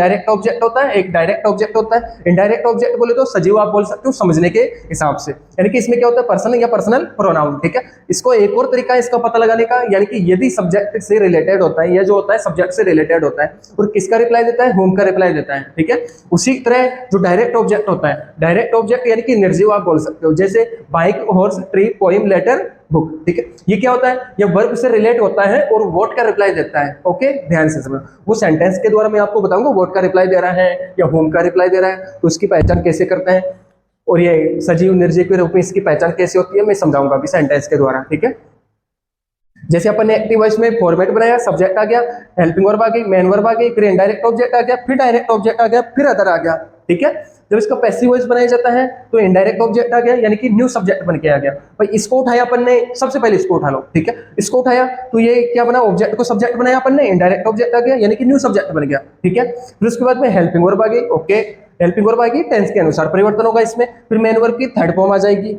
Indirect object होता है, एक डायरेक्ट ऑब्जेक्ट होता है। इनडायरेक्ट ऑब्जेक्ट बोले तो सजीव आप बोल सकते हो समझने के हिसाब से, यानी कि इसमें क्या होता है पर्सन या पर्सनल प्रोनाउन, ठीक है। इसको एक और तरीका है इसका पता लगाने का, यानी कि यदि सब्जेक्ट से रिलेटेड होता है, यह जो होता है सब्जेक्ट से रिलेटेड होता है और किसका रिप्लाई देता है, होम का रिप्लाई देता है, ठीक है। उसी तरह जो डायरेक्ट ऑब्जेक्ट होता है, डायरेक्ट ऑब्जेक्ट यानी कि निर्जीव आप बोल सकते हो, जैसे bike, horse, tree, poem, letter, book, ठीक है। ये क्या होता है, ये वर्ब से रिलेट होता है और व्हाट का रिप्लाई देता है। ओके, ध्यान से समझो, वो सेंटेंस के द्वारा मैं आपको बताऊंगा व्हाट का रिप्लाई दे रहा है या होम का रिप्लाई दे रहा है, तो उसकी पहचान कैसे करते हैं और ये सजीव निर्जीव के रूप में इसकी पहचान कैसे होती है मैं समझाऊंगा अभी सेंटेंस के द्वारा, ठीक है। जैसे अपन ने एक्टिव वॉइस में फॉर्मेट बनाया, सब्जेक्ट आ गया, हेल्पिंग वर्ब आ गई, मेन वर्ब आ गई, फिर इनडायरेक्ट ऑब्जेक्ट आ गया, फिर डायरेक्ट ऑब्जेक्ट आ गया, फिर अदर आ गया, ठीक है। जब इसका पैसिव वॉइस बनाया जाता है तो इनडायरेक्ट ऑब्जेक्ट आ गया, यानी कि न्यू सब्जेक्ट बन के आ गया। भाई इसको उठाया अपन ने, सबसे पहले इसको उठा लो, ठीक है। इसको उठाया तो ये क्या बना, ऑब्जेक्ट को सब्जेक्ट बनाया अपन ने, इनडायरेक्ट ऑब्जेक्ट आ गया, यानी कि न्यू सब्जेक्ट बन गया, ठीक है। फिर उसके बाद में हेल्पिंग वर्ब आ गई, ओके, हेल्पिंग वर्ब आ गई, टेंस के अनुसार परिवर्तन होगा इसमें। फिर मेन वर्ब की थर्ड फॉर्म आ जाएगी,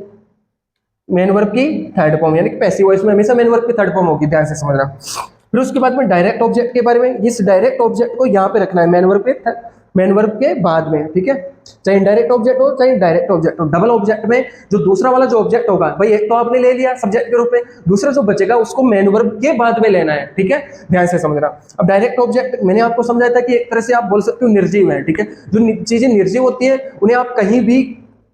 मेन वर्ब की थर्ड फॉर्म, यानी कि पैसिव वॉइस में हमेशा मेन वर्ब की थर्ड फॉर्म होगी, ध्यान से समझना। फिर उसके बाद में डायरेक्ट ऑब्जेक्ट के बारे में, इस डायरेक्ट ऑब्जेक्ट को यहाँ पे रखना है मेन वर्ब के बाद में, ठीक है। चाहे इनडायरेक्ट ऑब्जेक्ट हो चाहे डायरेक्ट ऑब्जेक्ट हो, डबल ऑब्जेक्ट में जो दूसरा वाला जो ऑब्जेक्ट होगा, भाई एक तो आपने ले लिया सब्जेक्ट के रूप में, दूसरा जो बचेगा उसको मेन वर्ब के बाद में लेना है, ठीक है, ध्यान से समझना। अब डायरेक्ट ऑब्जेक्ट मैंने आपको समझाया था कि एक तरह से आप बोल सकते हो निर्जीव है, ठीक है। जो चीजें निर्जीव होती है उन्हें आप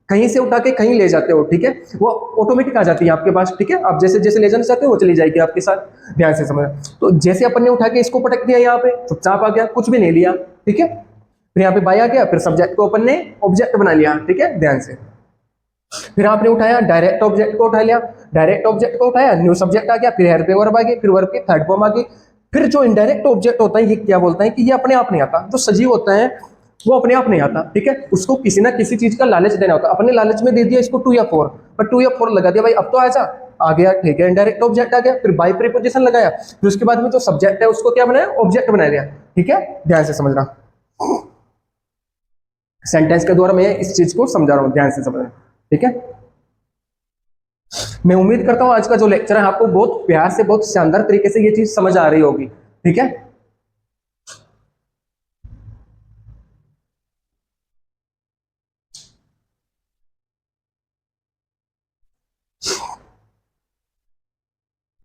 कहीं से उठा के कहीं ले जाते हो, ठीक है, वो ऑटोमेटिक आ जाती है आपके पास, ठीक है। आप जैसे जैसे ले जाना चाहते हो वो चली जाएगी आपके साथ, ध्यान से समझना। तो जैसे अपन ने उठा के इसको पटक दिया, यहाँ पे चुपचाप आ गया, कुछ भी नहीं लिया, ठीक है। फिर यहाँ पे बाय आ गया, फिर सब्जेक्ट को अपन ने ऑब्जेक्ट बना लिया, ठीक है, ध्यान से। फिर आपने उठाया डायरेक्ट ऑब्जेक्ट को उठा लिया, डायरेक्ट ऑब्जेक्ट को उठाया, न्यू सब्जेक्ट आ गया, फिर हेल्पिंग वर्ब आ गई, फिर वर्ब की थर्ड फॉर्म आ गई। फिर जो इनडायरेक्ट ऑब्जेक्ट होता है ये क्या बोलता है कि ये अपने आप नहीं आता, जो सजीव होता है वो अपने आप नहीं आता, ठीक है। उसको किसी ना किसी चीज का लालच देना होता है। अपने लालच में दे दिया इसको 2 या 4, पर 2 या 4 लगा दिया, भाई अब तो आजा, आ गया, ठीक है, इनडायरेक्ट ऑब्जेक्ट आ गया। फिर बाय प्रीपोजिशन लगाया, फिर उसके बाद में जो सब्जेक्ट है उसको क्या बनाया, ऑब्जेक्ट बना दिया, ठीक है, ध्यान से समझना। सेंटेंस के द्वारा मैं इस चीज को समझा रहा हूं, ध्यान से समझना, ठीक है। मैं उम्मीद करता हूं आज का जो लेक्चर है आपको बहुत प्यार से, बहुत शानदार तरीके से ये चीज समझ आ रही होगी, ठीक है।